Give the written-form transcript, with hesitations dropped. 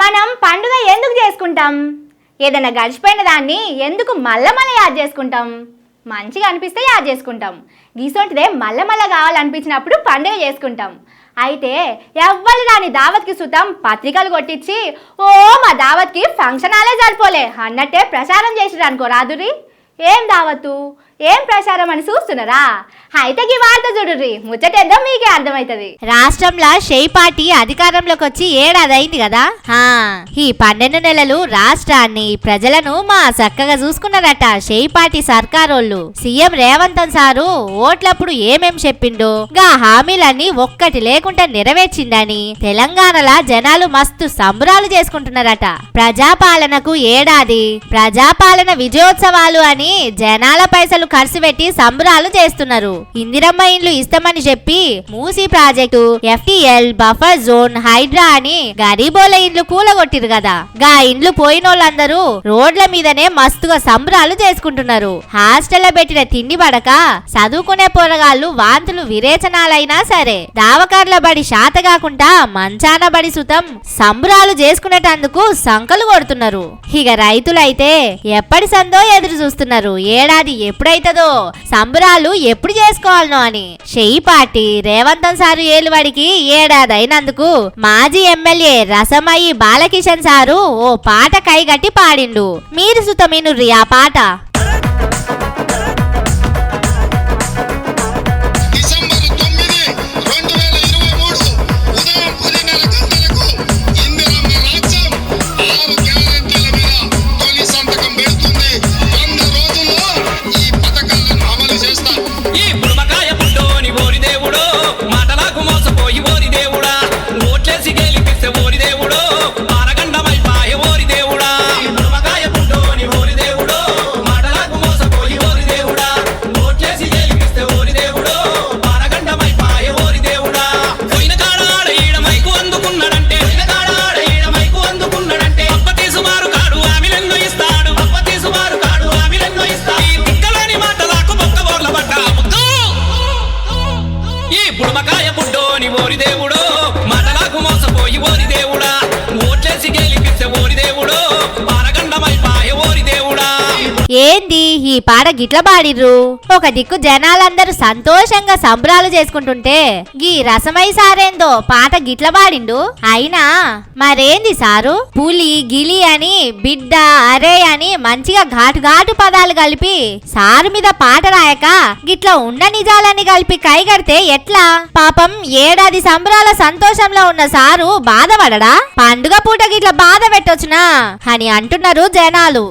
మనం పండుగ ఎందుకు చేసుకుంటాం? ఏదైనా గడిచిపోయిన దాన్ని ఎందుకు మళ్ళా యాద్ చేసుకుంటాం? మంచిగా అనిపిస్తే యాద్ చేసుకుంటాం. గీసొంటిదే మళ్ళా కావాలనిపించినప్పుడు పండుగ చేసుకుంటాం. అయితే ఎవ్వరు రాని దావత్కి సుతం పత్రికలు కొట్టించి ఓ మా దావత్కి ఫంక్షన్ హాలే సరిపోలే అన్నట్టే ప్రచారం చేసిరు అనుకో రాదురి. ఏం దావత్తు ఏం ప్రచారం అని చూస్తున్నారా? అయితే ఈ వార్త చూడుర్రి, ముచ్చటేందో మీకే అర్థమవుతుంది. రాష్ట్రంలో షై పార్టీ అధికారంలోకి వచ్చి ఏడాది అయింది కదా. ఈ 12 నెలలు రాష్ట్రాన్ని ప్రజలను మా చక్కగా చూసుకున్నారట షై పార్టీ సర్కారోళ్ళు. సీఎం రేవంత్ సారు ఓట్లప్పుడు ఏమేం చెప్పిండో గా హామీలన్నీ ఒక్కటి లేకుండా నెరవేర్చిందని తెలంగాణలో జనాలు మస్తు సంబరాలు చేసుకుంటున్నారట. ప్రజాపాలనకు ఏడాది, ప్రజాపాలన విజయోత్సవాలు అని జనాల పైసలు ఖర్చు పెట్టి సంబరాలు చేస్తున్నారు. ఇందిరమ్మ ఇండ్లు ఇస్తామని చెప్పి Musi project, FTL, buffer zone, Hydraa అని గరీబోల ఇండ్లు కూలగొట్టిరు కదా. గా ఇండ్లు పోయినోళ్ళందరూ రోడ్ల మీదనే మస్తుగా సంబరాలు చేసుకుంటున్నారు. హాస్టల్లో పెట్టిన తిండి పడక చదువుకునే పోరగాళ్ళు వాంతులు విరేచనాలైనా సరే దావకార్ల బడి శాత కాకుండా మంచాన బడి సుతం సంబరాలు చేసుకునేటందుకు సంకలు కొడుతున్నారు. ఇక రైతులైతే ఎప్పటి సందో ఎదురు చూస్తున్నారు. ఏడాది ఎప్పుడైతుందో, సంబరాలు ఎప్పుడు చేసుకోవాలనో అని. షై పార్టీ రేవంత్ సారు ఏలువాడికి ఏడాది అయినందుకు మాజీ ఎమ్మెల్యే రసమయి బాలకిషన్ సారు ఓ పాట కైగట్టి పాడిండు. మీరు సుతమినుర్రి ఆ పాట. ఏంది ఈ పాట గిట్ల పాడిర్రు? ఒక దిక్కు జనాలందరూ సంతోషంగా సంబరాలు చేసుకుంటుంటే గీ రసమై సారేందో పాట గిట్ల పాడిండు. అయినా మరేంది సారు? పులి, గిలి అని, బిడ్డ, అరే అని మంచిగా ఘాటు పదాలు కలిపి సారు మీద పాట రాయక గిట్ల ఉన్న నిజాలని కలిపి కైగడితే ఎట్లా? పాపం ఏడాది సంబరాల సంతోషంలో ఉన్న సారు బాధపడడా? పండుగ పూట గిట్ల బాధ పెట్టొచ్చునా అని అంటున్నారు జనాలు.